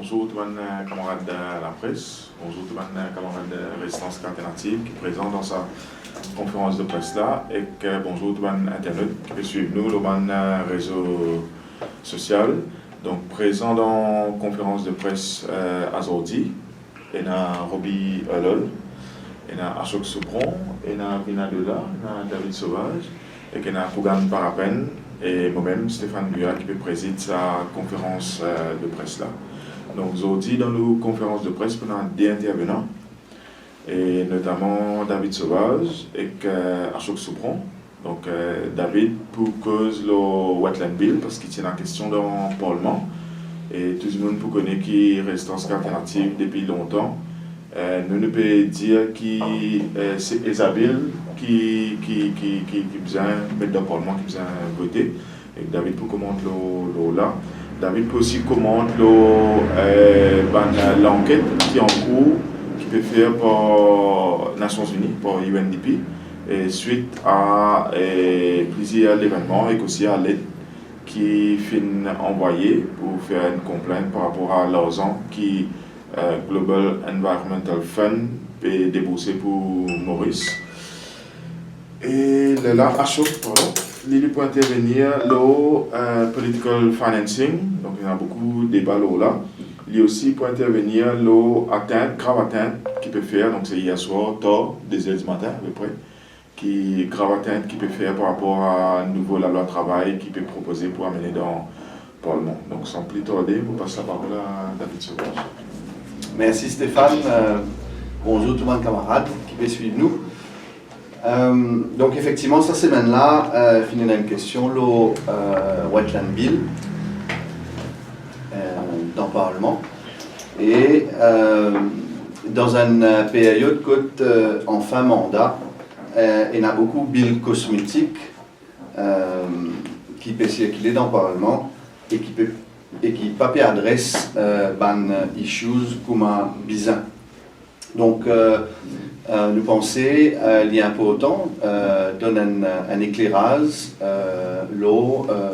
bonjour tout le monde, camarades de la presse, bonjour tout le monde, camarades de Résistance Alternative qui est présent dans sa conférence de presse là, et bonjour tout le monde internet qui peut suivre nous, le réseau social. Donc présent dans la conférence de presse aujourd'hui, il y a Robbie Lol, il y a Ashok Soubron, il y a Vina Dela, il y a David Sauvage, et il y a Kougan Parapen, et moi-même, Stéphane Buya, qui préside sa conférence de presse là. Donc aujourd'hui, dans nos conférences de presse, on a des intervenants, et notamment David Sauvage et Ashok Soubron. Donc David pour cause le Wetland Bill, parce qu'il tient la question dans le Parlement, et tout le monde pour connaître qui est Résistance Alternative depuis longtemps. Nous ne pouvons dire que c'est Isabelle qui besoin mettre dans le Parlement, qui besoin voter. Et David peut commenter là. David peut aussi commenter l'enquête qui est en cours, qui peut faire par les Nations Unies, par UNDP, et suite à plusieurs événements et aussi à l'aide qui finit envoyée pour faire une complainte par rapport à l'argent qui Global Environmental Fund est déboursé pour Maurice. Et là, Ashok, il peut intervenir le political financing, donc il y a beaucoup de débats là. Il aussi peut intervenir le grave atteinte qu'il peut faire, donc c'est hier soir, tard, 2h du matin à peu près, qui grave atteinte qu'il peut faire par rapport à nouveau la loi travail qu'il peut proposer pour amener dans le Parlement. Donc sans plus tarder, on passe la parole à David Sauvage. Merci Stéphane. Bonjour tout le monde camarades qui peut suivre nous. Donc effectivement, cette semaine-là, finit une question, le Wetland Bill dans le Parlement. Et dans une période en fin mandat, il y a beaucoup de billes cosmétiques qui peuvent circuler dans le Parlement et qui pas adresse des issues comme besoin. Donc, nous pensons qu'il est important de donner un éclairage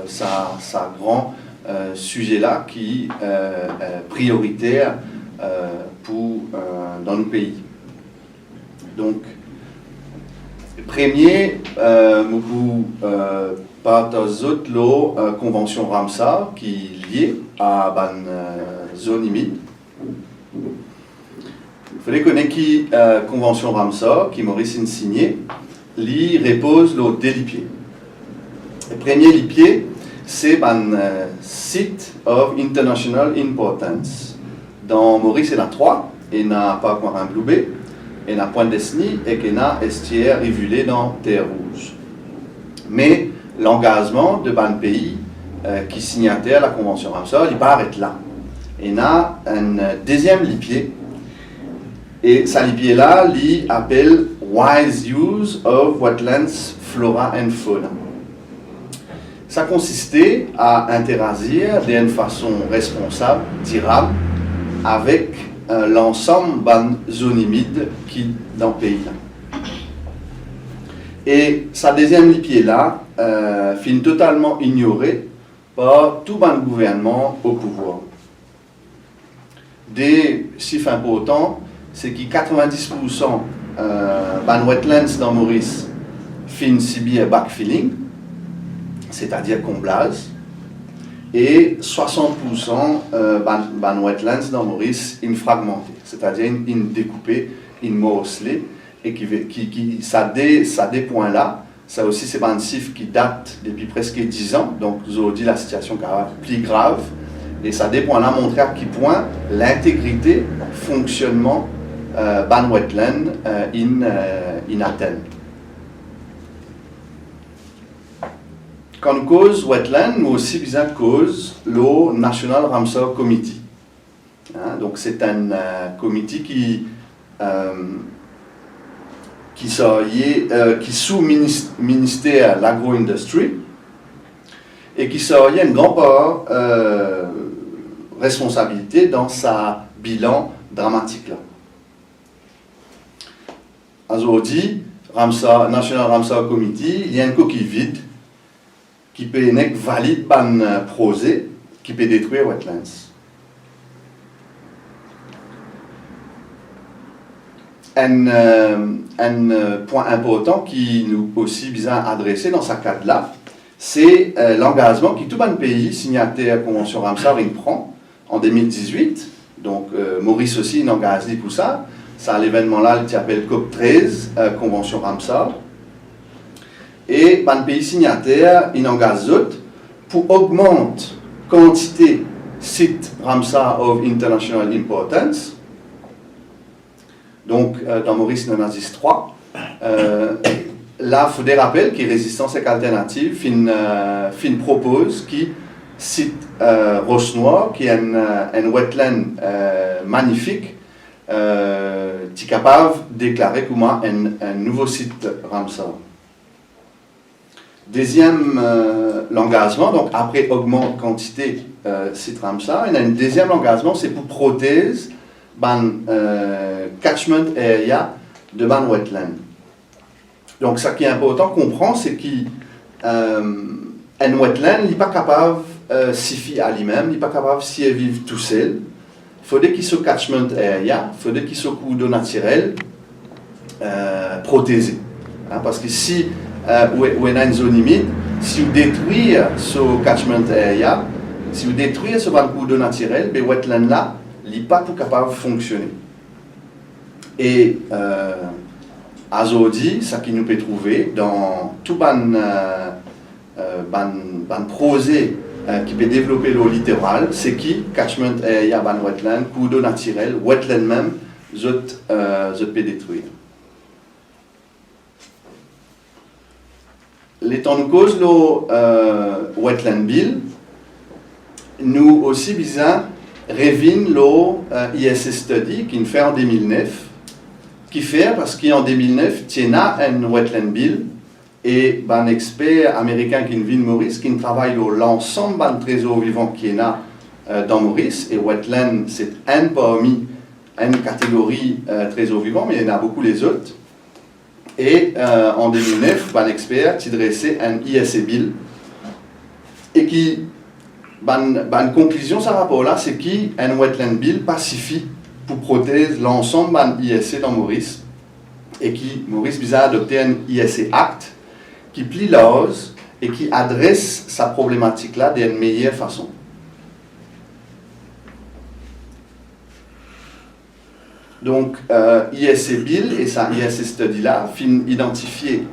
ça grand sujet-là qui est prioritaire dans le pays. Donc, premier, nous partageons la convention Ramsar qui est liée à la zone humide. Il faut connaître la convention Ramsar qui Maurice a signée, qui repose le délipier. Le premier lipier, c'est un site of international importance. Dans Maurice, il y en a 3, il n'y a pas encore un Blue Bay, il y a Pointe Desny et il y a estuaire rivulé dans Terre Rouge. Mais l'engagement de ban pays qui signataire la convention Ramsar, il part être là. Il y a un deuxième lipier. Et ce lipier-là, il appelle Wise Use of Wetlands Flora and Fauna. Ça consistait à interagir d'une façon responsable, durable, avec l'ensemble des zones humides qui dans le pays. Et ce deuxième lipier-là finit totalement ignoré par tout le gouvernement au pouvoir. Des chiffres importants, c'est que 90% des wetlands dans Maurice finissent subir backfilling, c'est-à-dire comblage, et 60% des wetlands dans Maurice sont fragmentés, c'est-à-dire ils découpés, ils morcelés, et ça des points là, ça aussi c'est un chiffre qui date depuis presque 10 ans, donc aujourd'hui la situation est plus grave, et ça des points là montrer à quel point l'intégrité, fonctionnement ban wetland in Athènes. Quand nous cause wetland, nous aussi besoin de cause le National Ramsar Committee. Donc c'est un comité qui sous ministère de l'agro-industrie et qui a une grande part responsabilité dans sa bilan dramatique là. Aujourd'hui, National Ramsar Committee, il y a une coquille vide qui peut être valide par un projet qui peut détruire wetlands. un point important qui nous aussi bien adressé dans ce cadre-là, c'est l'engagement que tout le pays signataire à la Convention Ramsar prend en 2018. Donc, Maurice aussi il engage pour ça. Ça, l'événement-là, il s'appelle COP13, Convention Ramsar. Et le pays signataire, il engage d'autres pour augmenter la quantité de sites Ramsar of International Importance. Donc, dans Maurice, on en a 3. Là, il faut des rappels que Résistance et Alternative fin propose qui site Roche-Noir, qui est un wetland magnifique, qui est capable de déclarer comme un nouveau site Ramsar. Deuxième engagement, donc après augmenter la quantité site Ramsar, il y a un deuxième engagement, c'est pour protéger catchment area de ban wetland. Donc, ce qui est important de comprendre, c'est qu'un wetland n'est pas capable de s'y à lui-même, il n'est pas capable de s'y vivre tout seul. Il faudrait qu'il soit catchment area, il faudrait qu'il soit cours d'eau naturelle protégé. Hein, parce que si vous avez une zone humide, si vous détruisez ce catchment area, si vous détruisez ce cours d'eau naturelle, le wetland là, il n'est pas capable de fonctionner. Et aujourd'hui, ce qui nous peut trouver dans tout projet qui peut développer l'eau littorale, c'est qui catchment area ban wetland, cours d'eau naturelle, wetland même, je peux détruire. Les temps nous cause le wetland bill, nous aussi besoin revient le ISS study qui nous fait en 2009. Qui fait parce qu'en 2009, il y a un wetland bill et un expert américain qui vient de Maurice, qui travaille sur l'ensemble des trésors vivants qu'il y a dans Maurice. Et wetland, c'est un parmi une catégorie trésors vivants, mais il y en a beaucoup les autres. Et en 2009, un expert qui dressait un ISC bill et qui, une conclusion sur ce rapport-là, c'est qu'un wetland bill pacifie pour protéger l'ensemble de l'ISC dans Maurice et qui, Maurice a adopté un ISC Act qui plie l'ose et qui adresse sa problématique-là d'une meilleure façon. Donc, ISC Bill et sa ISC Study-là fin identifier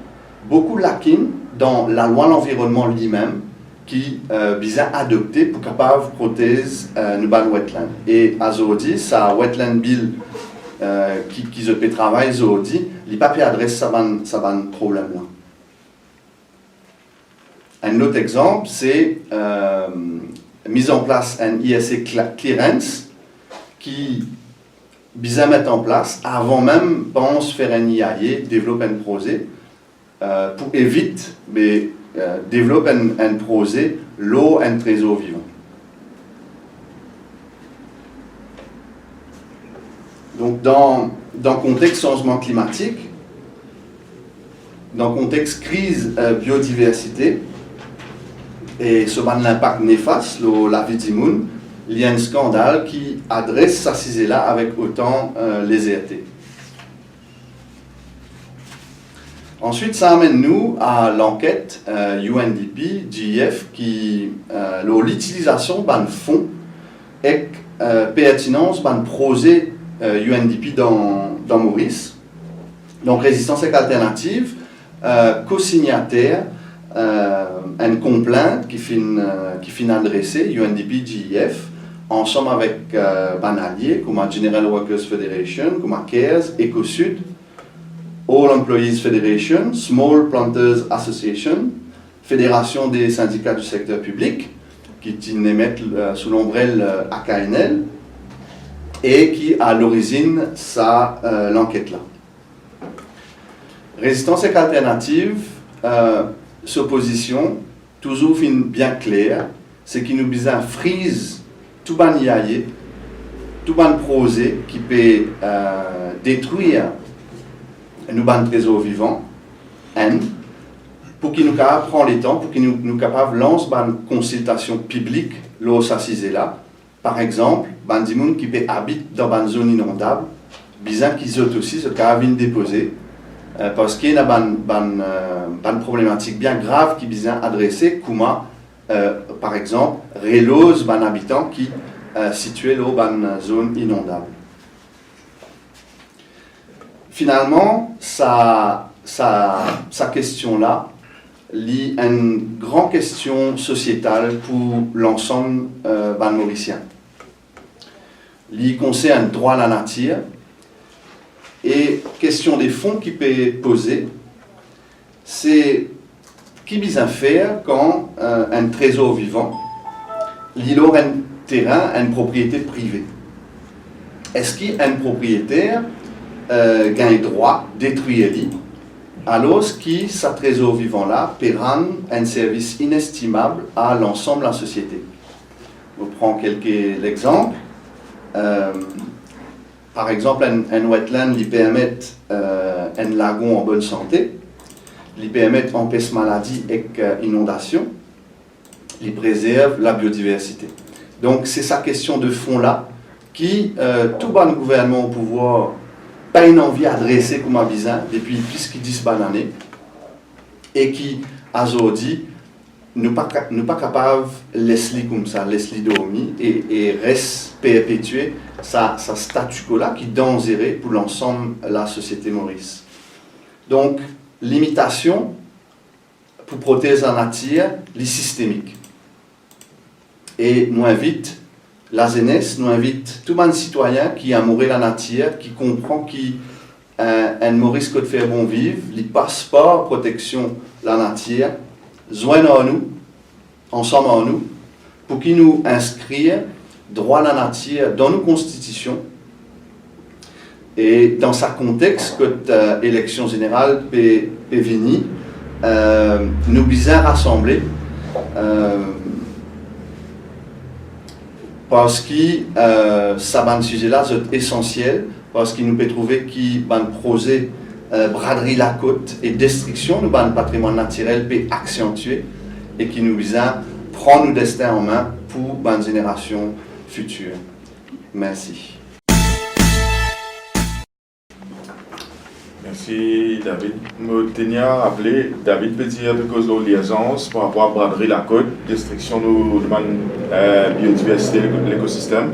beaucoup de lacunes dans la loi de l'environnement lui-même qui visa adopter pour capable de protéger nos wetlands. Et aujourd'hui, sa wetland bill qui se fait travailler aujourd'hui, il n'a pas adresser ça problème-là. Un autre exemple, c'est mise en place un ISC clearance qui visa mettre en place avant même pense faire un IAE, développer un projet pour éviter développer un projet, l'eau, un trésor vivant. Donc, dans le contexte changement climatique, dans le contexte crise biodiversité, et ce l'impact néfaste, la vie du monde, il y a un scandale qui adresse ça là avec autant légèreté. Ensuite, ça amène nous à l'enquête UNDP, GEF, qui l'utilisation d'un fonds et pertinence d'un projet UNDP dans Maurice. Donc, Résistance et Alternative, co-signataire, un complaint qui finit adressé UNDP, GEF, ensemble avec un allié comme la General Workers Federation, comme la CARES, EcoSud, All Employees Federation, Small Planters Association, Fédération des syndicats du secteur public, qui émettent sous l'ombrelle AKNL, et qui à l'origine ça l'enquête-là. Résistance et Alternative, sa position, toujours bien claire, c'est qu'il nous besoin freeze tout ban IAE, tout ban projet qui peut détruire nous ban trésor vivant, pour qu'il nous capable prendre les temps, pour qu'il nous capable lancer une consultation publique là là. Par exemple, des gens qui habiter dans une zone inondable, bizarre qu'ils ont aussi ce cas vient déposer parce qu'il y a une problématique bien grave qui vient adresser comment par exemple relose un habitant qui situé dans une zone inondable. Finalement, sa question-là lie à une grande question sociétale pour l'ensemble mauricien. Il concerne le droit à la nature et question des fonds qui peut poser, c'est qui vient faire quand un trésor vivant il a un terrain, une propriété privée. Est-ce qu'un propriétaire gagne droit de détruire lui alors que ce trésor vivant-là peut rendre un service inestimable à l'ensemble de la société? Je prends quelques exemples. Par exemple, un wetland qui permet un lagon en bonne santé, qui permet d'empêcher maladie et inondation, qui préserve la biodiversité. Donc, c'est sa question de fond-là qui, tout bon gouvernement au pouvoir, pas une envie adressée comme un bizarre depuis plus de 10 années et qui, aujourd'hui, nous pas capable de laisser comme ça, laisser dormir et reste perpétuer sa statu quo-là qui est dangereux pour l'ensemble de la société maurice. Donc, l'imitation pour protéger la nature, les systémiques. Et nous invite la jeunesse, nous invite tout le monde citoyen qui amoure la nature, qui comprend qu'un Maurice côte faire bon vivre, il passe par protection de la nature, joignent à nous, ensemble à nous, pour qu'ils nous inscrivent droit à la nature dans nos constitutions. Et dans ce contexte, que l'élection générale peut venir, nous bisons rassembler parce que ce sujet-là est essentiel, parce qu'il nous peut trouver qu'un projet braderie la côte et destruction de patrimoine naturel peut accentuer et qui nous vise à prendre nos destins en main pour une génération future. Merci. Merci David. Je tenais à rappeler, David peut dire de cause de liaison par rapport à braderie la côte, destruction de la biodiversité de l'écosystème.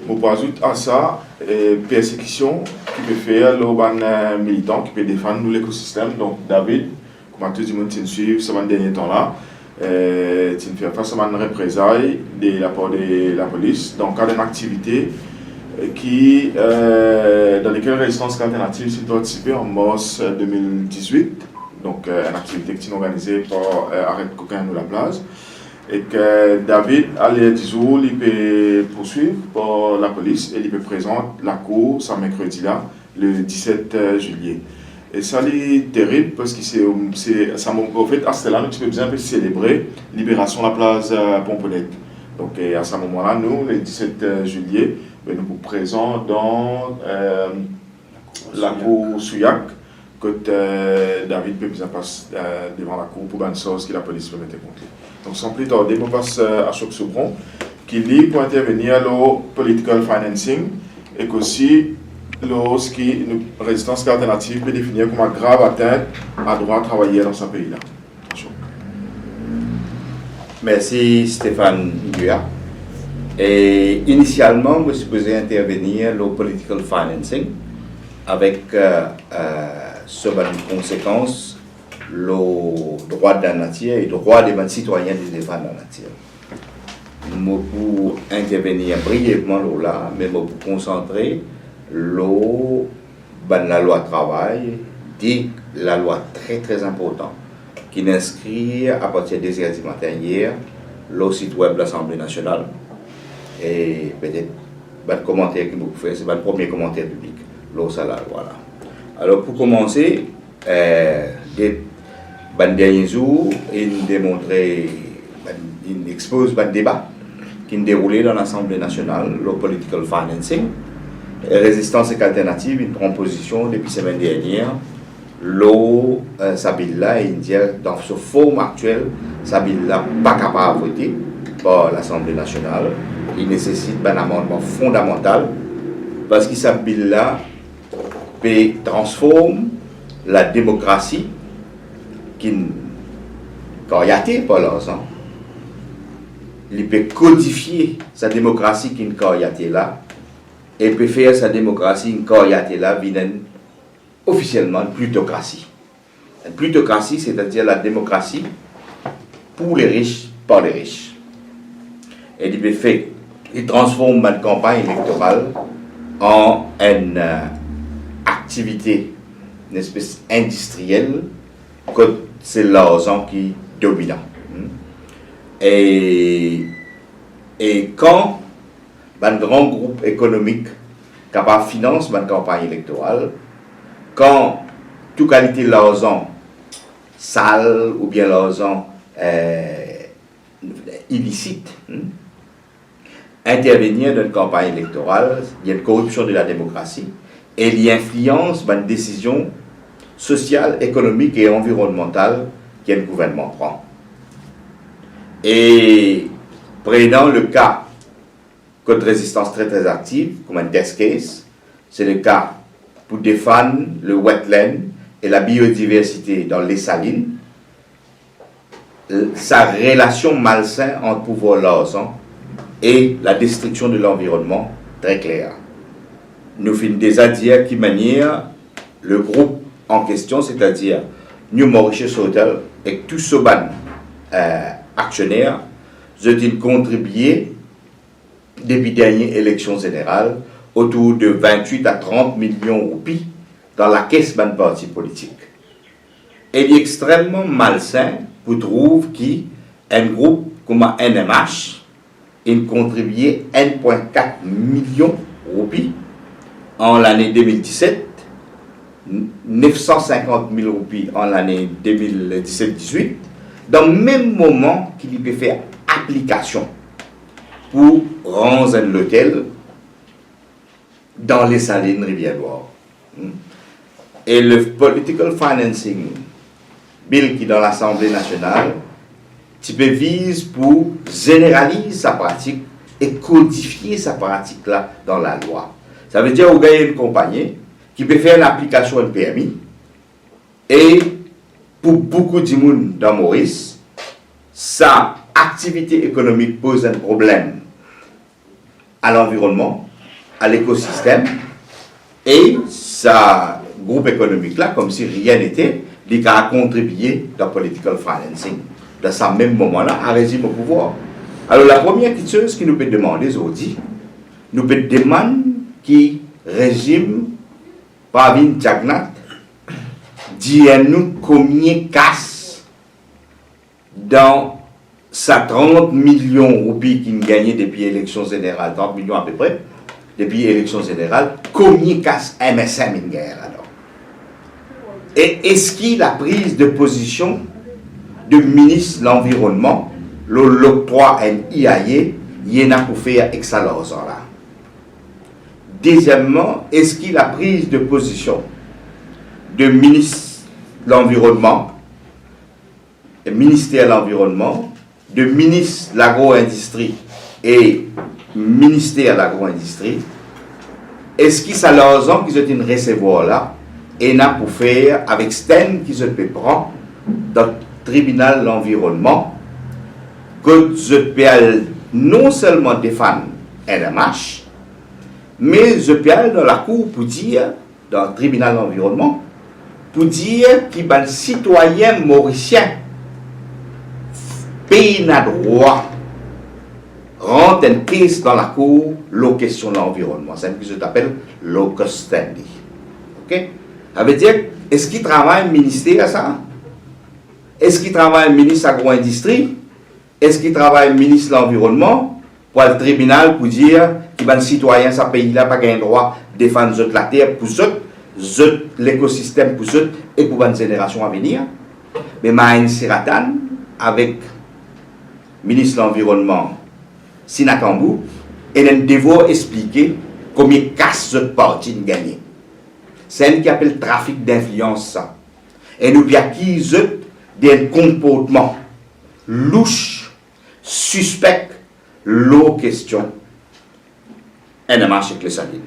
Je peux ajouter à ça persécution qui peut faire les militants qui peut défendre l'écosystème. Donc David, comme tout le monde suit ce dernier temps-là, tu fais face à une représailles de la part de la police dans le cadre d'une activité qui, dans laquelle Résistance Alternative s'est participée en mars 2018. Donc, une activité qui est organisée par Arrête Coquin nous la place. Et que David, à l'air du jour, il peut poursuivre par la police et il peut présenter la cour ce mercredi-là, le 17 juillet. Et ça, c'est terrible parce que ça en fait, à ce là nous pouvons bien célébrer la libération de la place Pomponette. Donc, à ce moment-là, nous, le 17 juillet, nous vous présentons dans la cour Souillac, que David peut bien passer devant la cour pour une chose que la police peut mettre contre lui. Donc, sans plus tarder, on passe à Choc Sobron, qui lit pour intervenir le political financing et qu'aussi la résistance alternative peut définir comme une grave atteinte à droit à travailler dans ce pays-là. Merci Stéphane Guya. Et initialement, je supposais intervenir le political financing avec ce conséquence le droit de la nature et le droit des citoyens de défendre la nature. Je peux intervenir brièvement là, mais je peux concentrer la loi travail, dit la loi très très importante qui inscrit à partir des heures du matin hier le site web de l'Assemblée nationale. Et peut-être le commentaire que vous faites, c'est le premier commentaire public. Voilà. Alors pour commencer, des derniers jours, il expose un débat qui est déroulé dans l'Assemblée nationale, le political financing. Résistance et alternative, une proposition depuis la semaine dernière. Sabila dans ce forme actuel, Sabila pas capable de voter par l'Assemblée nationale. Il nécessite un amendement fondamental parce que Sabila peut transformer la démocratie qui a été par l'argent. Il peut codifier sa démocratie qui a été là et peut faire sa démocratie qui a été là officiellement une plutocratie. Une plutocratie, c'est-à-dire la démocratie pour les riches, par les riches. Et il peut faire, il transforme une campagne électorale en une activité, une espèce industrielle, que c'est l'argent qui domine. Et quand un grand groupe économique capable de financer une campagne électorale, quand toute qualité de l'argent sale ou bien l'argent illicite intervenir dans une campagne électorale, il y a une corruption de la démocratie et il influence une décision sociale, économique et environnementale que le gouvernement prend. Et prenant le cas de résistance très très active, comme un test case, c'est le cas pour défendre le wetland et la biodiversité dans les salines, sa relation malsaine entre pouvoir l'argent et la destruction de l'environnement très claire. Nous finissons déjà dire qui manière le groupe en question, c'est-à-dire New Mauritius Hotel et tout ce actionnaires, ont contribué depuis la dernière élection générale autour de 28 à 30 millions de roupies dans la caisse d'un parti politique. Et il est extrêmement malsain pour trouver qu'un groupe comme NMH a contribué 1,4 million de roupies en l'année 2017, 950 000 roupies en l'année 2017-18, dans le même moment qu'il peut faire application pour rendre l'hôtel dans les salines Rivière-Loire. Et le Political Financing Bill qui est dans l'Assemblée nationale, tu peux vise pour généraliser sa pratique et codifier sa pratique là dans la loi. Ça veut dire qu'on gagne une compagnie qui peut faire l'application de permis et pour beaucoup de monde dans Maurice, sa activité économique pose un problème à l'environnement, à l'écosystème, et sa groupe économique là, comme si rien n'était, il a contribué dans le political financing, dans ce même moment-là, à régime au pouvoir. Alors la première chose qui nous peut demander aujourd'hui, nous peut demander qui régime Pravin Jagnnath dit-nous combien casse dans sa 30 millions de roupies qu'il a gagné depuis l'élection générale, 30 millions à peu près, depuis l'élection générale, combien casse MSM il gagne alors? Et est-ce qu'il a prise de position de ministre de l'Environnement, l'octroi en IAE, il y en a pour faire excellence là? Deuxièmement, est-ce qu'il a prise de position de ministre de l'Environnement, ministère de l'Environnement, de ministre de l'Agro-Industrie et ministère de l'Agro-Industrie? Est-ce qu'il a l'argent qu'ils ont une recevoir là et n'a pour faire avec Sten qu'ils ont pu prendre dans le tribunal de l'environnement que je peux non seulement défendre NMH, mais je peux aller dans la cour pour dire, dans le tribunal de l'environnement, pour dire qu'il y a un citoyen mauricien pays n'a droit rentre une caisse dans la cour la question de l'environnement. C'est ce que j'appelle locus standi. Ok? Ça veut dire, est-ce qu'il travaille au ministère à ça? Est-ce qu'il travaille au ministre de l'agro-industrie? Est-ce qu'il travaille au ministre de l'environnement pour le tribunal pour dire qu'il y a un citoyen de ce pays-là pas un droit de défendre la terre pour l'écosystème pour eux et pour une génération à venir? Mais Maïn Siratan, avec le ministre de l'environnement, Sinakambou, et elle devoir expliquer combien casse ce parti de gagner. C'est elle qui appelle le trafic d'influence. Et nous bien qui des comportements louches, suspects, l'eau question. NMH avec les salines.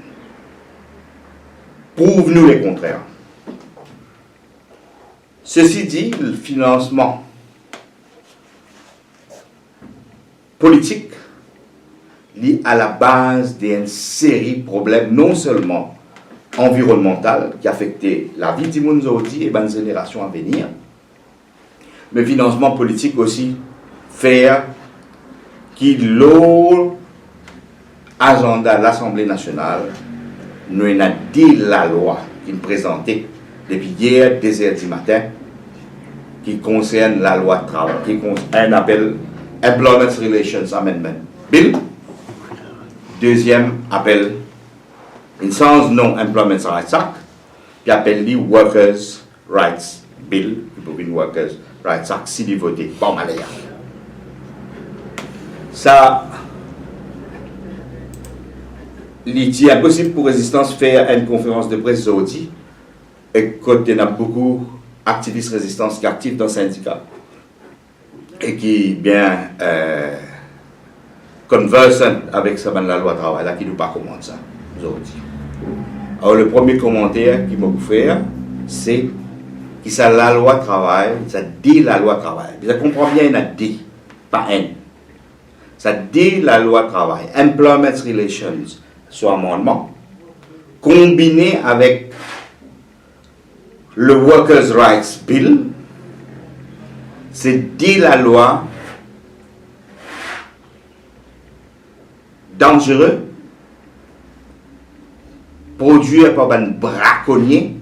prouve-nous le contraire. Ceci dit, le financement politique lié à la base d'une série de problèmes, non seulement environnementaux, qui affectaient la vie du monde aujourd'hui et des générations à venir, mais financement politique aussi, faire qu'il l'agenda de l'Assemblée nationale nous a dit la loi qui nous présentait depuis hier, 2h du matin, qui concerne la loi de travail, qui concerne un appel Employment Relations Amendment Bill. Deuxième appel, une sens non Employment Rights Act, qui appelle les Workers' Rights Bill, qui Workers' Rights Act, si il voté, bon, allez. Ça, il est impossible pour Résistance faire une conférence de presse aujourd'hui, et quand il y a beaucoup d'activistes Résistance qui sont actifs dans le syndicat, et qui bien conversent avec ça, la loi travail, là, qui nous pas comment ça aujourd'hui. Alors le premier commentaire qu'il m'a fait, c'est que ça la loi travail, ça dit la loi travail. Vous comprenez bien, il a dit, pas un. Ça dit la loi travail, Employment Relations, soit amendement, combiné avec le Workers' Rights Bill, c'est dit la loi dangereux, produit par un braconnier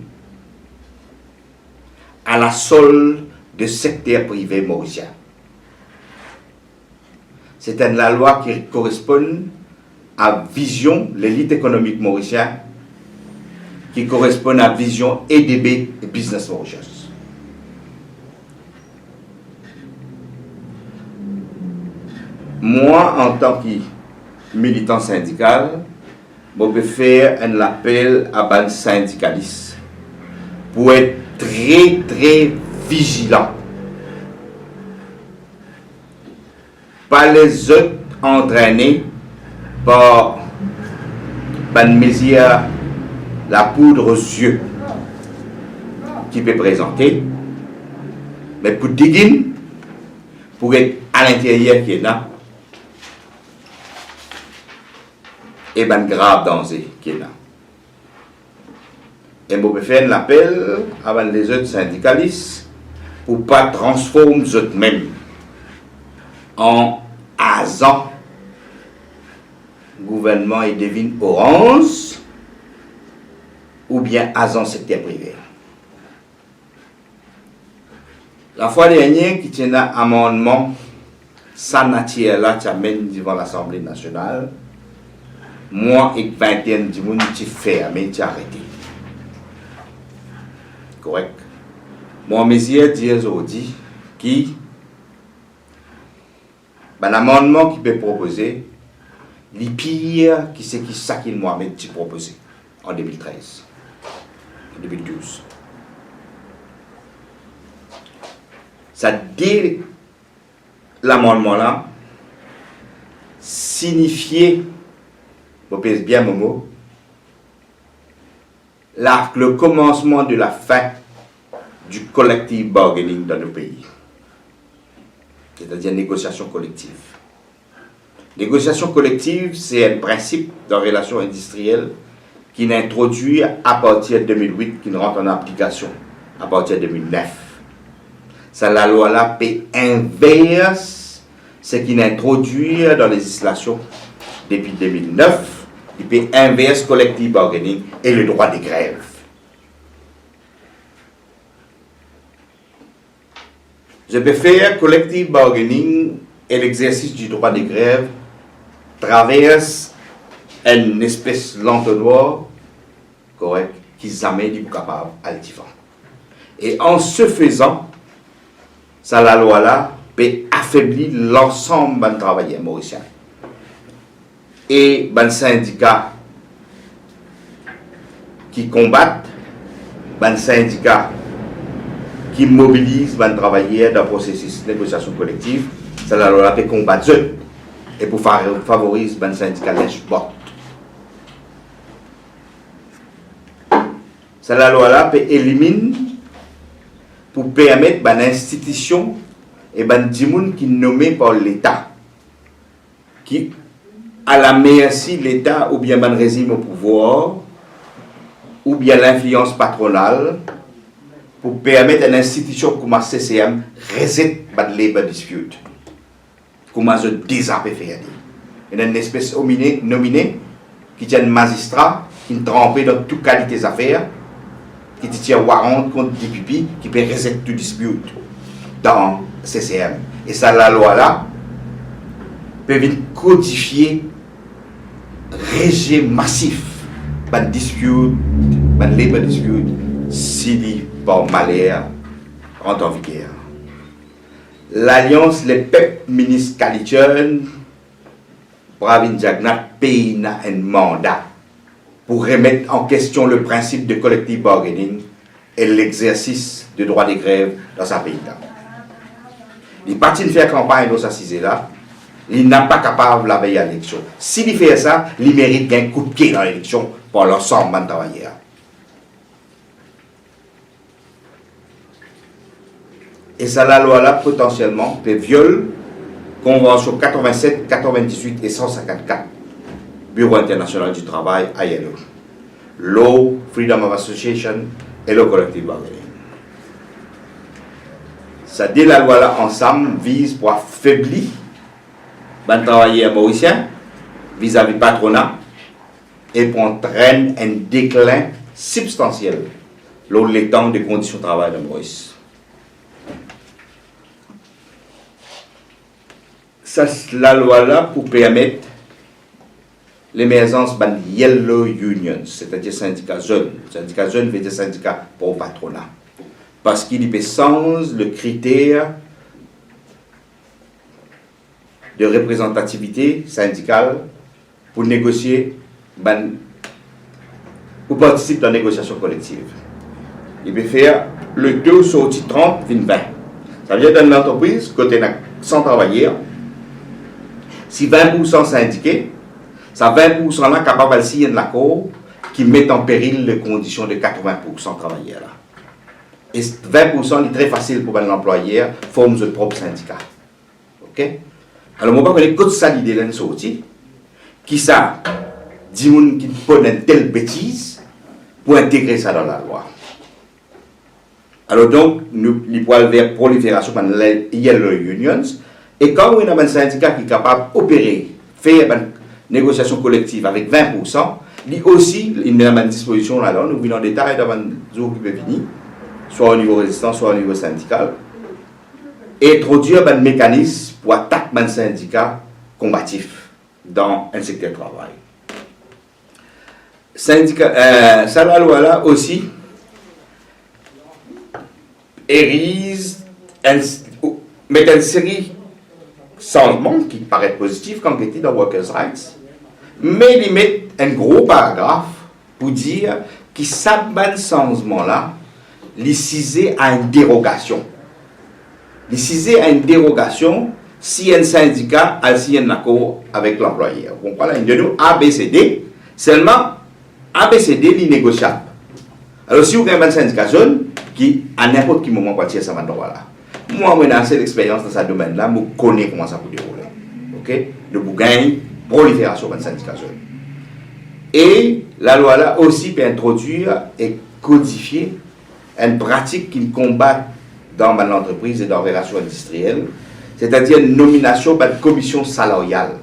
à la solde du secteur privé mauricien. C'est une la loi qui correspond à vision, l'élite économique mauricienne, qui correspond à vision EDB et Business Mauritius. Moi, en tant que militant syndical, je peux faire un appel à des syndicalistes pour être très, très vigilants. Pas les autres entraînés par une mesure, la poudre aux yeux qui peut présenter, mais pour diguer, pour être à l'intérieur qui est là, et ben grave danger qui est là. Et je peux faire un appel à les autres syndicalistes pour ne pas transformer eux-mêmes en agents gouvernement et devine orange ou bien agents secteur privé. La fois dernière, qui tient un amendement sans nature là, qui amène devant l'Assemblée nationale, moi et 21 du monde qui fermé, qui arrêté. Correct? Mon mesure dit aujourd'hui qui l'amendement qui peut proposer, les pires qui c'est qui ça qu'il Mohamed qui proposé en 2013, en 2012. Ça dit l'amendement là signifiait, je pèse bien mon mot, le commencement de la fin du collective bargaining dans le pays. C'est-à-dire négociation collective. Négociation collective, c'est un principe dans les relations industrielles qui est introduit à partir de 2008, qui rentre en application à partir de 2009. Ça, la loi là peut inverse ce qui est introduit dans la législation depuis 2009, qui peut inverse collective bargaining et le droit de grève. Je peux faire collective bargaining et l'exercice du droit de grève traverse une espèce d'entonnoir correct qui jamais du capable à l'édifiant. Et en ce faisant, ça la loi là peut affaiblir l'ensemble des travailleurs mauriciens et des syndicats qui combattent, des syndicats qui mobilisent les travailleurs dans le processus de négociation collective, ça la loi peut combattre eux et pour favoriser les syndicats lèche-botte. Ça, la loi-là peut éliminer pour permettre à l'institution et à des gens qui sont nommés par l'État, qui à la merci l'État ou bien un régime au pouvoir, ou bien l'influence patronale, pour permettre à une institution comme la CCM résoudre les labor dispute. Comment se désapérer. Il y a une espèce nominée qui tient un magistrat qui est trempé dans toute qualité des affaires, qui tient warrant contre des pipis, qui peut résoudre tout dispute dans CCM. Et ça, la loi-là, peut venir codifier régime massif de dispute, de labor dispute, si par malheur rentre en vigueur. L'alliance, les peuples ministres Kalichon, Pravin Jagnat, paye un mandat pour remettre en question le principe de collective bargaining et l'exercice du droit de grève dans sa pays. Les partis de faire campagne dans sa là, il n'est pas capable de la veille à l'élection. S'il fait ça, il mérite un coup de pied dans l'élection pour l'ensemble des travailleurs. Et ça, la loi-là, potentiellement, peut violer Convention 87, 98 et 154, Bureau international du travail, ILO, Law, Freedom of Association et le Collective Bargaining. Ça dit la loi-là, ensemble, vise pour affaiblir les travailleurs mauriciens vis-à-vis du patronat et pour entraîner un déclin substantiel lors des temps de conditions de travail de Maurice. Ça, la loi-là, pour permettre l'émergence de Yellow Unions, c'est-à-dire syndicats jeunes. Syndicats jeunes veut dire syndicats pour le patronat. Parce qu'il y a sens le critère de représentativité syndicale pour négocier, pour participer dans la négociation collective. Il peut faire le taux sorti 30, 20. Ça veut dire dans une entreprise, côté 100 travailleurs, si 20% syndiqués, ça 20% là capable de signer un accord qui met en péril les conditions de 80% travailleurs là. Et 20% est très facile pour l'employeur former son propre syndicat. Ok? Alors moi je connais ça l'idée là sorti qui ça dit moun qui pose une telle bêtise pour intégrer ça dans la loi. Alors donc nous pouvons vers prolifération dans les yellow unions. Et quand on a un syndicat qui est capable d'opérer, faire une négociation collective avec 20%, lui aussi, il met à disposition là, nous venons en détail dans un jour qui peut venir, soit au niveau résistant, soit au niveau syndical, et introduire un mécanisme pour attaquer un syndicat combatif dans un secteur de travail. Ça, la loi là aussi, érise, met une série changement qui paraît positif quand il était dans Workers' Rights, mais il met un gros paragraphe pour dire que ça changement-là, il cisé à une dérogation. Il cisé à une dérogation si un syndicat a signé un accord avec l'employeur. Vous comprenez? Il y a ABCD, seulement ABCD est négociable. Alors si vous avez un syndicat jeune qui, à n'importe quel moment, peut tirer ça là. Moi, j'ai assez d'expérience dans ce domaine-là, je connais comment ça peut dérouler. Ok? Le bougain, prolifération de syndicats jeunes. Et la loi-là aussi peut introduire et codifier une pratique qui combat dans l'entreprise et dans les relations industrielles, c'est-à-dire une nomination de commission salariale.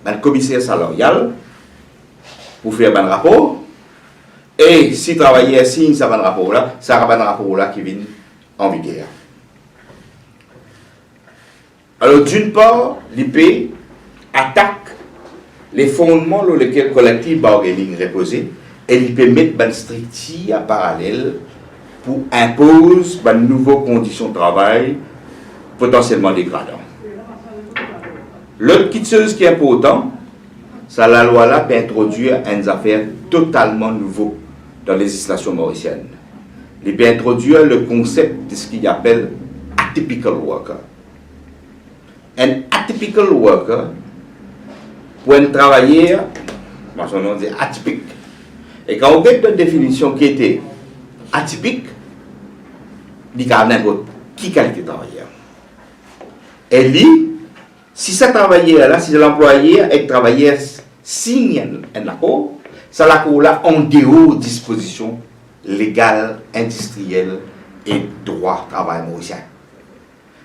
Un commissaire salarial pour faire un rapport, et si le travailleur signe ce rapport-là, ça sera un rapport-là qui vient en vigueur. Alors, d'une part, l'IP attaque les fondements sur lesquels le collectif bargaining reposait et il peut mettre une structure parallèle pour imposer de nouvelles conditions de travail potentiellement dégradantes. L'autre petite chose qui est important, c'est la loi-là peut introduire une affaire totalement nouveau dans la législation mauricienne. Il peut introduire le concept de ce qu'il appelle atypical worker. Un atypical worker, pour un travailleur, son nom dit atypique. Et quand on regarde la définition qui était atypique, il y a n'importe qui qualité de travailleur. Et lui, si ce travailleur-là, si l'employé est travailleur signe un accord, ça l'accord-là en dehors disposition légale, industrielle et droit de travail mauricien.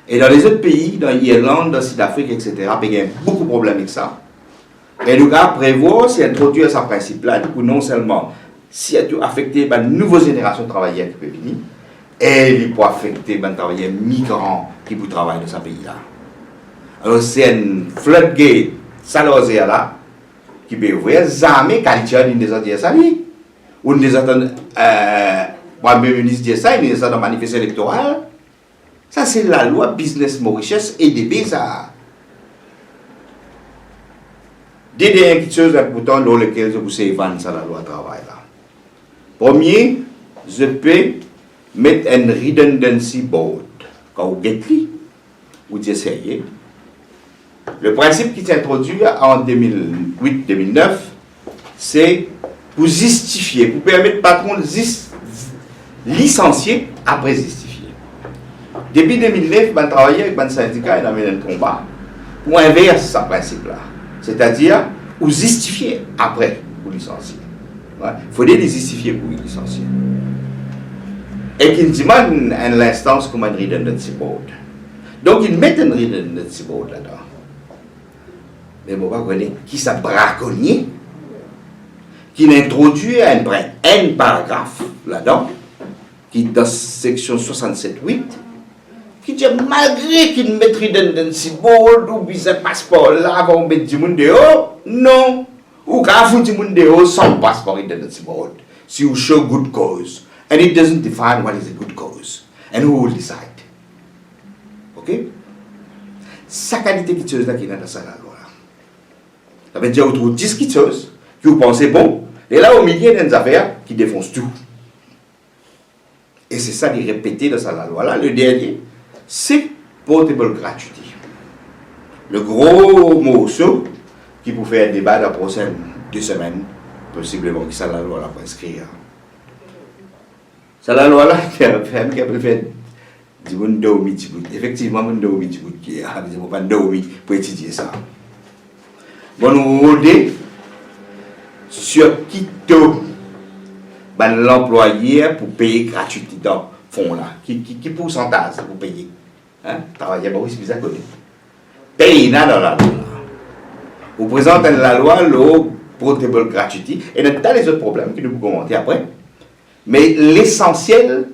Et dans les autres pays, dans l'Irlande, dans Sud-Afrique, etc., il y a beaucoup de problèmes avec ça. Et nous avons prévoir, si introduire ce principe-là, pour non seulement si elle affecter une nouvelle génération de travailleurs qui peut venir, et il peut affecter les travailleurs migrants qui peuvent travailler dans ce pays-là. Alors c'est un floodgate salarié là qui peut ouvrir jamais qualité d'une des autres ça oui ou des autres premier ministre dit ça il est dans le manifeste électoral ça c'est la loi business Mauritius et DB ça des dernières choses importantes dans lesquelles je vous sais vendre ça la loi travail là premier je peux mettre un redundancy board quand vous gettez ou essayez. Le principe qui s'est introduit en 2008-2009, c'est pour justifier, pour permettre au patron de licencier après justifier. Depuis 2009, je travaillais avec un syndicat et on a mené un combat pour inverser ce principe-là. C'est-à-dire, pour justifier après pour licencier. Il faudrait les justifier pour licencier. Et qu'ils demandent à l'instance comme un redundancy board. Donc, ils mettent un redundancy board là-dedans. Mais on va connaître qui ça braconnier qui introduit un paragraphe là-dedans qui dans section 67.8 qui dit malgré qu'il met redundancy board ou bien passeport là on met du monde dehors non ou quand vous du monde dehors sans passeport redundancy board si you show good cause and it doesn't define what is a good cause and who will decide ok sa qualité qui est là qui est dans ça là. Ça veut dire autour de 10 choses qui vous pensez bon, et là au milieu des affaires qui défoncent tout. Et c'est ça qui est répété dans la loi là. Le dernier, c'est portable gratuity. Le gros morceau qui vous fait un débat dans la prochaine 2 semaines, possiblement que ça la loi là pour inscrire. Ça la loi là qui a fait du monde dormi, effectivement monde dormi qui a pas dormi pour étudier ça. Bon, nous regarder sur qui l'employé pour payer gratuitement dans le fonds là. Qui pourcentage pour payer? Hein? Travaillez, c'est bizarre connu. Paye dans la loi. Vous présentez la loi, le portable gratuity, et il y a les autres problèmes que nous pouvons commenter après. Mais l'essentiel,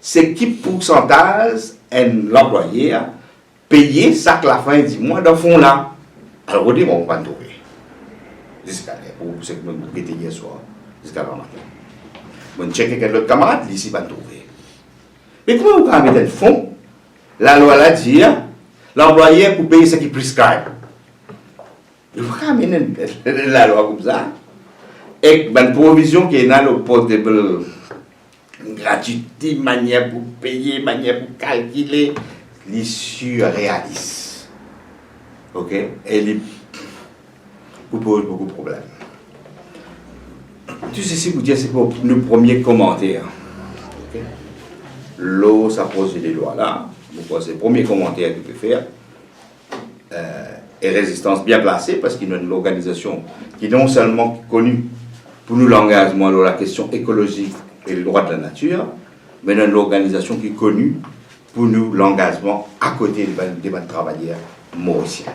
c'est qui pourcentage l'employé payer ça que la fin du mois dans le fonds là. Alors, on dit, on va trouver. Jusqu'à pour ce que nous avons été hier soir, jusqu'à la matin. On check avec l'autre camarade, ici, on va trouver. Mais comment on peut mettre un fonds? La loi l'a dit, l'employé pour payer ce qui prescribe. Il faut amener la loi comme ça. Et une provision qui est dans le portable gratuité, manière pour payer, manière pour calculer, les surréalistes. Ok? Et les pose beaucoup de problèmes. Tout ceci vous dire, c'est pour le premier commentaire. Okay? L'eau, ça pose des lois là. C'est le premier commentaire qu'il peut faire. Et résistance bien placée, parce qu'il y a une organisation qui est non seulement connue pour nous l'engagement dans la question écologique et le droit de la nature, mais une organisation qui est connue pour nous l'engagement à côté des travailleurs mauriciens.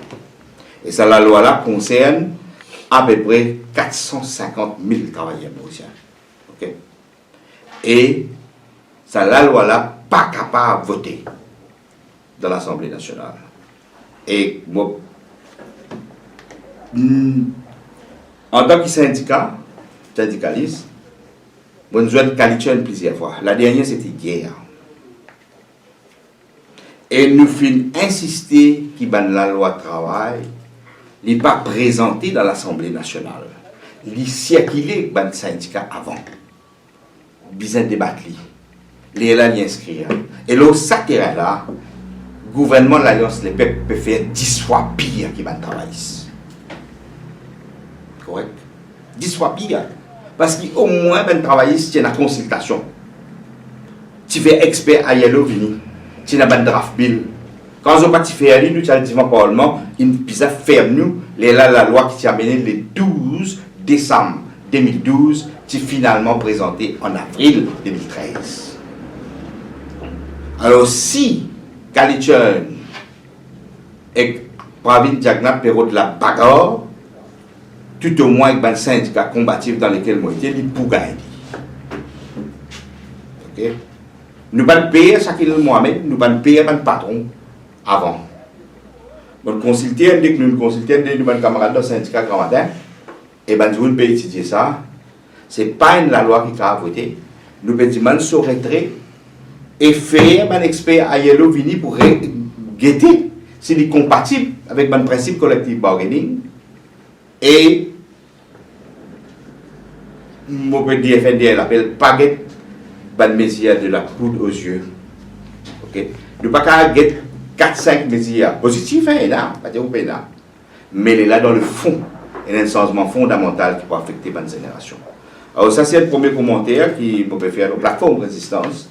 Et ça, la loi là concerne à peu près 450 000 travailleurs mauriciens. Okay? Et ça, la loi là, pas capable de voter dans l'Assemblée nationale. Et moi, en tant que syndicaliste, je dois qualifier plusieurs fois. La dernière, c'était hier. Et nous finissons insister qu'il y a la loi travail, il n'est pas présenté dans l'Assemblée nationale. Il circulait dans le syndicat avant. Bien débattre. Il est là, il inscrire. Et là, ça là, le gouvernement de l'Alliance des peuples peut faire 10 fois pire qu'il va travailler. Correct? 10 fois pire. Parce qu'au moins, il travaille si il y a une consultation. tu fais expert à Yellow Vini, tu n'as pas de draft bill. Quand on parti faire nous tu as dit au Parlement, il pisa ferme nous la loi qui t'a amené le 12 décembre 2012, qui finalement présenté en avril 2013. Alors si Kalichon et Pravin Jagna période de la bagarre, tout au moins avec un syndicat combatif dans lequel moi j'étais, il pour gagner. Ok? Nous ne pouvons pas payer ça qu'il moi-même, nous ne pouvons pas payer un patron avant. Nous consulter, dès que nous consultons, nous avons camarades dans le syndicat grand matin, et ben nous pouvons étudier ça. Ce n'est pas la loi qui a voté. Nous pouvons se retirer et faire un expert à Yellow Vini pour guetter s'il est compatible avec le principe collectif bargaining. Et mon petit FNDL appelle Paget ban mesure de la poudre aux yeux. Ok? Nous pas qu'à get 4-5 mesures positives, pas de là. Mais il est là dans le fond. Il y a un changement fondamental qui peut affecter la génération. Alors ça c'est le premier commentaire qui peut faire aux plateformes résistance.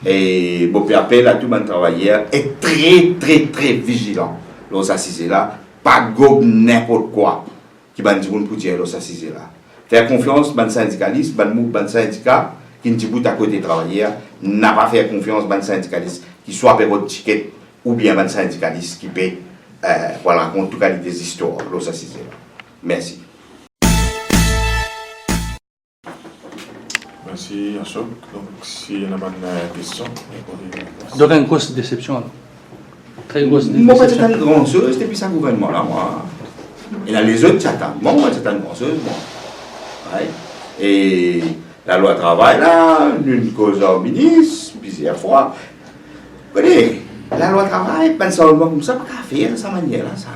Et je peux appeler à tout le travailleur est très vigilant. Lorsque assise là, pas gobe n'importe quoi qui va dire pour dire lorsque assise là. Faire confiance dans syndicaliste, dans syndicat qui ne dit à côté travailleur, n'a pas fait confiance dans syndicaliste qui soit période ticket ou bien dans syndicaliste qui paie voilà en tout cas des histoires lorsque assise là. Merci. Merci Ashok. Donc s'il y a une question. Donc une grosse déception alors. Très grosse déception. Moi, c'est une grande chose depuis ce gouvernement-là, moi. Et là, les autres, j'attends. Moi, c'est une grande chose, moi. Ouais. Et la loi travail, là, une cause au ministre, plusieurs fois. Vous voyez, la loi travail, pas seulement comme ça, pas qu'à faire de cette manière-là, ça.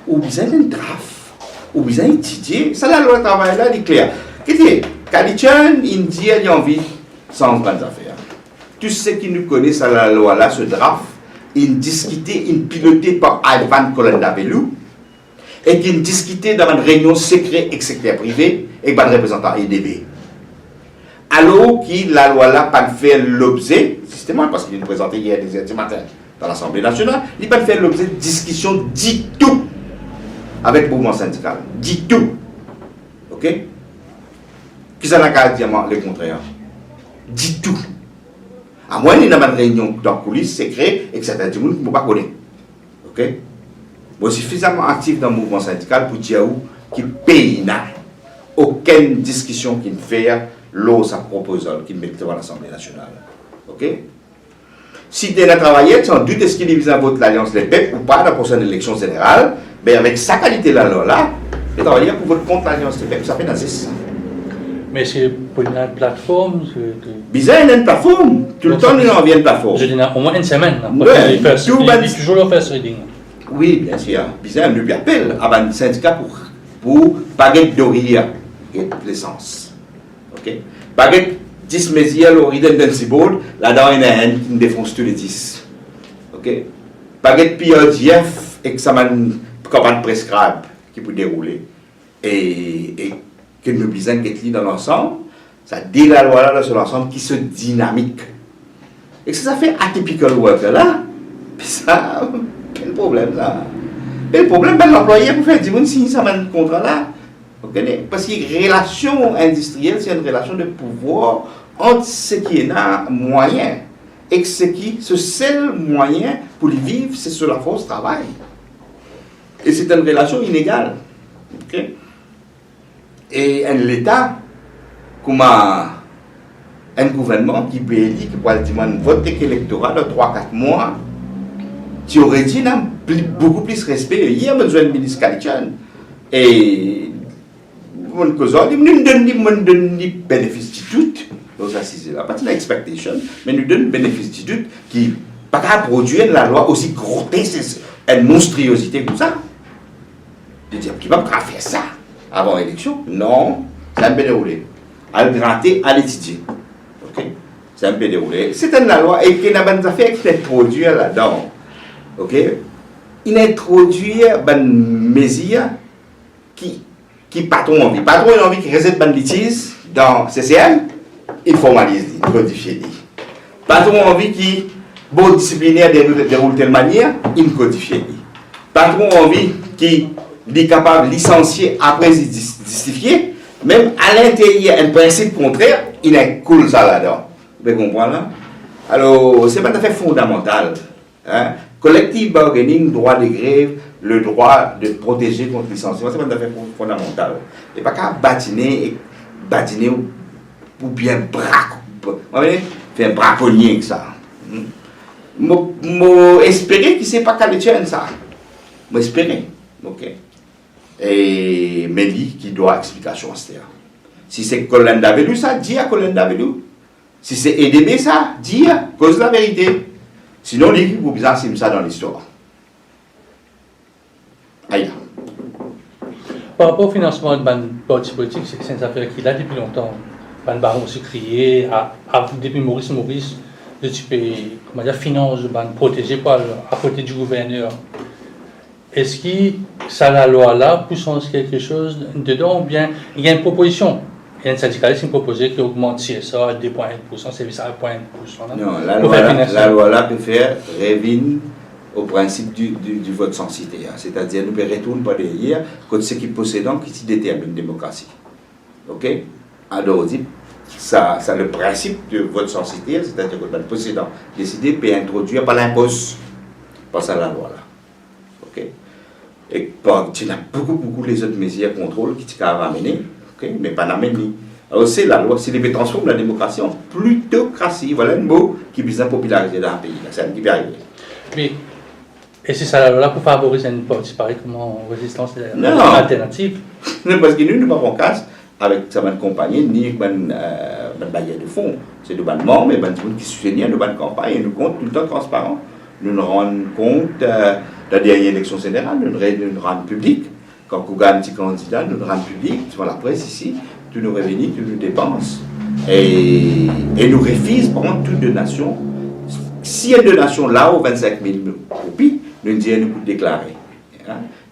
Ou besoin d'un draft, ou besoin d'étudier. Ça, la loi travail, là, elle est claire. Qu'est-ce que Kalichon, il dit, il a envie sans grandes affaires. Tous ceux qui nous connaissent à la loi, là, ce draft, il discutait, il piloté par Ivan Colendabelou, et qu'il discutait dans une réunion secrète et secteur privé avec un représentant EDB. Alors que la loi là pas fait l'objet, justement parce qu'il nous présentait hier des matin dans l'Assemblée nationale, il n'a pas fait l'objet de discussion dit tout avec le mouvement syndical. Dit tout. Ok? Qui ça n'a qu'à dire le contraire? Dit tout. À moins qu'il y ait une réunion dans la coulisse secrète et que certains gens ne pas connaître. Ok? Je suis suffisamment actif dans le mouvement syndical pour dire qu'il paye n'a aucune discussion qu'il fait lors de sa proposition qu'il met devant l'Assemblée nationale. Ok? Si tu as travaillé, sans doute est-ce qu'il vise à voter l'Alliance des peuples ou pas dans la prochaine élection générale, mais avec sa qualité là, les travailleurs pour voter contre l'Alliance des peuples, ça fait nazer ça. Mais c'est pour une plateforme. Bizarre, il y a une plateforme. Tout le temps, il en vient de plateforme. Je dis au moins une semaine. Ouais, il toujours le first reading. Oui, bien sûr. Bizarre, il lui appelle à un syndicat pour baguette d'orilla et l'essence. Ok? Baguette 10 mesures, l'origine d'un cibole, là-dedans, il y a un qui défonce tous les 10. Ok? Baguette PRDF, et que ça m'a une campagne prescribe qui peut dérouler. Et que nous besoin d'être dans l'ensemble, ça dit la loi là sur l'ensemble qui se dynamique. Et que ça fait atypical worker là, puis ça, quel problème là? Quel problème ben l'employé pour faire dire si ça m'a un contrat là? Parce que relation industrielle, c'est une relation de pouvoir entre ce qui est là moyen et ce seul moyen pour les vivre, c'est sur la force travail. Et c'est une relation inégale. Okay? Et l'État, comme un gouvernement qui peut élire, qui peut dire un vote électoral de 3-4 mois, tu aurais dit beaucoup plus respect. Hier, je besoin de ministre Kalichon. Et mon cousin, nous ne donnons ni bénéfice du doute, nos assises là, pas de l'expectation, mais nous donnons bénéfice du doute qui ne pas produire la loi aussi grotesque, une monstruosité comme ça. De dire qu'il ne va pas faire ça avant l'élection. Non, ça me peut dérouler. À le gratter, à l'étudier. Ok? Ça me peut dérouler. C'est une loi et qu'il y a des affaires qui introduisent là-dedans. Ok? Il introduit des mesures qui patron envie. Patron a envie qu'il réside dans litige dans CCM, il formalise, il codifie. Pas trop envie qui, bon disciplinaire déroule de telle manière, il codifie. Pas trop envie qui est capable de licencier après justifier, même à l'intérieur, un principe contraire, il a cool ça là-dedans. Vous comprenez là? Alors, c'est pas tout à fait fondamental. Hein? Collective bargaining, droit de grève, le droit de protéger contre licenciement, c'est pas tout à fait fondamental. Il n'y a pas qu'à batiner ou bien faire braconnier avec ça. J'espère qu'il ne sait pas qu'à le tient ça. J'espère. Ok. Et Méli qui doit explication à cela. Si c'est Colin Davelu, ça, dis à Colin Davelu. Si c'est EDB, ça, dis à cause de la vérité. Sinon, l'équipe vous bizarre, c'est ça dans l'histoire. Aïe. Par rapport au financement de parti politique, c'est une affaire qui est là depuis longtemps. Ban baron aussi crié, depuis Maurice, de type, comment dire, finance, protégé par à côté du gouverneur. Est-ce que ça, la loi là, pousse quelque chose dedans, ou bien il y a une proposition? Il y a un syndicaliste qui proposait qu'il augmente CSA à 2,1%, service à 1,1%. Non, la loi là peut faire revine au principe du vote censité. C'est-à-dire, nous ne retournons pas derrière, quand ce qui possédant qui détermine la démocratie. Ok? Alors, ça le principe du vote censité, c'est-à-dire que le possédant décidé peut introduire par l'impose, par ça la loi là. Ok? Et tu as beaucoup les autres mesures de contrôle qui t'ont ramené, ok? Mais pas d'amener. Alors, c'est la loi, c'est les transforme la démocratie en plutocratie. Voilà un mot qui vise à populariser dans un pays. C'est un qui peut arriver. Mais, et c'est ça la loi là pour favoriser une partie pareil comme en résistance alternative? Non, parce que nous ne pouvons pas casse avec sa compagnie ni une bailleur de fonds. C'est de bonnes membres, mais des gens qui soutiennent de bonnes campagnes et nous comptent tout le temps transparent. Nous nous rendons compte de la dernière élection générale, nous nous rendons public. Quand on gagne un petit candidat, nous nous rendons public devant la presse ici, tous nos revenus, toutes nos dépenses. Et nous refusons par contre toutes donations. Si il y a une donation là aux 25 000 roupies, nous disons nous déclarer.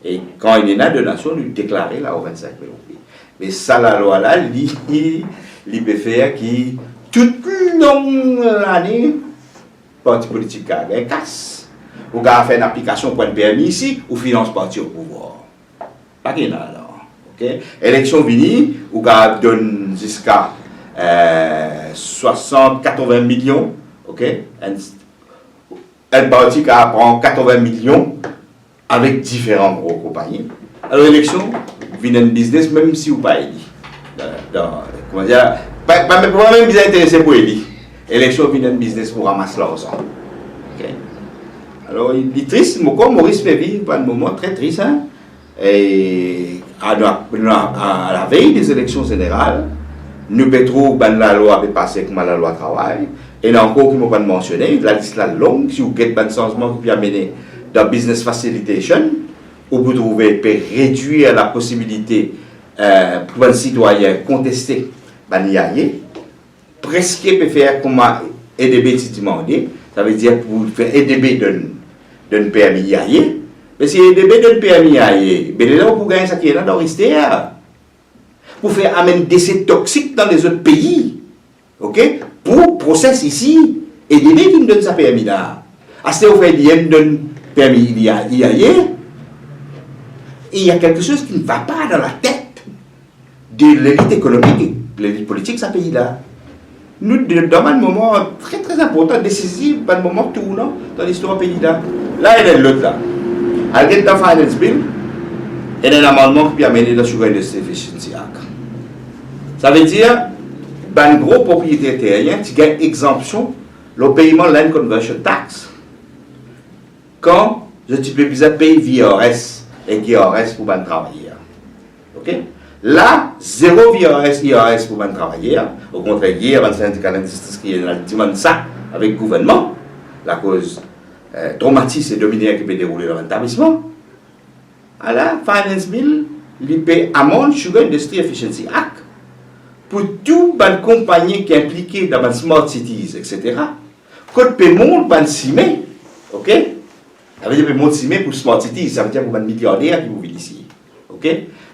Et quand il y a une donation, nous déclarer là aux 25 000 roupies. Mais ça, la loi là, il peut faire qui, toute l'année, parti politique a un casse. Ou a fait une application pour une permis ici, ou finance parti au pouvoir. Pas qu'il y en a là. Okay? Élection finie, ou a donne jusqu'à 60-80 millions. Ok? Un parti qui prend 80 millions avec différents gros compagnies. Alors l'élection vient un business même si vous pas élu. Comment dire? Pas même bien intéressé pour élu. L'élection vient un business pour ramasser l'argent. Ok? Alors il est triste, Maurice Mévi, un moment très triste. Hein? Et à la veille des élections générales, nous Petro, la loi avait passé comme la loi travail. Et là encore, qui ne m'ont pas mentionné, la liste est longue, si vous avez un changement qui peut amener dans business facilitation, où vous trouvez peut réduire la possibilité pour un citoyen contester l'IAE, presque peut faire comme EDB si demandé, ça veut dire pour faire EDB d'un permis IAE, mais si EDB d'un permis IAE, mais là vous gagner ça qui est là dans l'histoire, pour faire amener des décès toxiques dans les autres pays, ok? Pour process ici, EDB qui me donne sa permis là. À ce moment-là, il donne permis IAE, et il y a quelque chose qui ne va pas dans la tête de l'élite économique et de l'élite politique de ce pays-là. Nous, dans un moment très très important, décisif, un moment tournant dans l'histoire du pays-là. Là, il y a l'autre là. À la dans Finance Bill, il y a un amendement qui peut amener la Sugar Industry Efficiency Act. Ça veut dire, un gros propriétaire terrien qui gagne exemption le paiement de Land Conversion Tax. Quand je peux payer VRS et IRS pour un travailleur. Ok? Là, zéro VRS, IRS pour un travailleur. Au contraire, il y a un syndicat d'industrie qui demande ça avec le gouvernement. La cause traumatisme et dominaire qui peut dérouler dans l'établissement. À la Finance Bill, il paye amende Sugar Industry Efficiency Act pour toute une compagnie qui est impliquée dans les smart cities, etc. Quand le paiement est CIME, ok? Ça veut dire paiement de CIME pour smart cities, ça veut dire pour un milliardaire qui vous vit ici. Ok?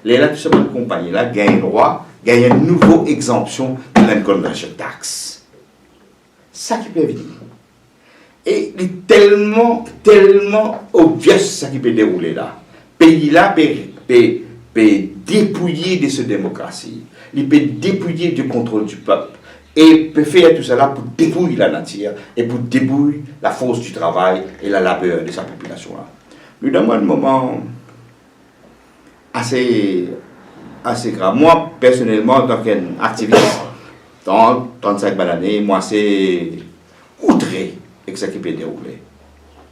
Là, tout ça, cette compagnie-là gagne droit, gagne une nouvelle exemption de la conversion tax. ça qui peut venir. Et il est tellement obvious ça qui peut dérouler là. Pays là peut dépouiller de cette démocratie. Il peut dépouiller du contrôle du peuple. Et peut faire tout cela pour dépouiller la nature et pour dépouiller la force du travail et la labeur de sa population là. Nous dans un moment assez grave. Moi, personnellement, en tant qu'activiste, dans 35 années, moi, c'est outré avec ce qui peut dérouler.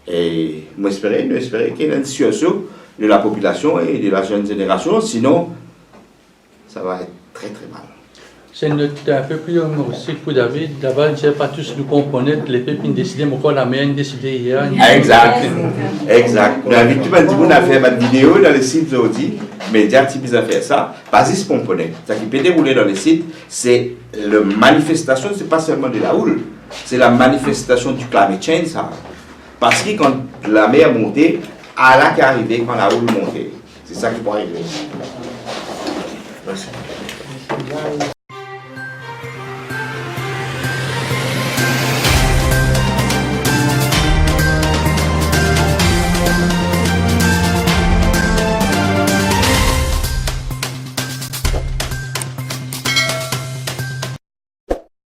Et nous espérons qu'il y ait une situation de la population et de la jeune génération, sinon, ça va être très très mal. C'est un peu plus humoristique pour David. D'abord, je ne sais pas tous nous comprendre, les pépines décident, mais encore la meilleure décidée hier. Exact. Nous avons tout le monde a fait une vidéo dans le site d'Audi, Média Types a fait ça, Basis Pomponnet. Ce qui peut dérouler dans le site, c'est la manifestation, ce n'est pas seulement de la houle, c'est la manifestation du climate change. Ça. Parce que quand la mer montait, à la qui arrivait quand la houle montait. C'est ça qui peut arriver. Merci.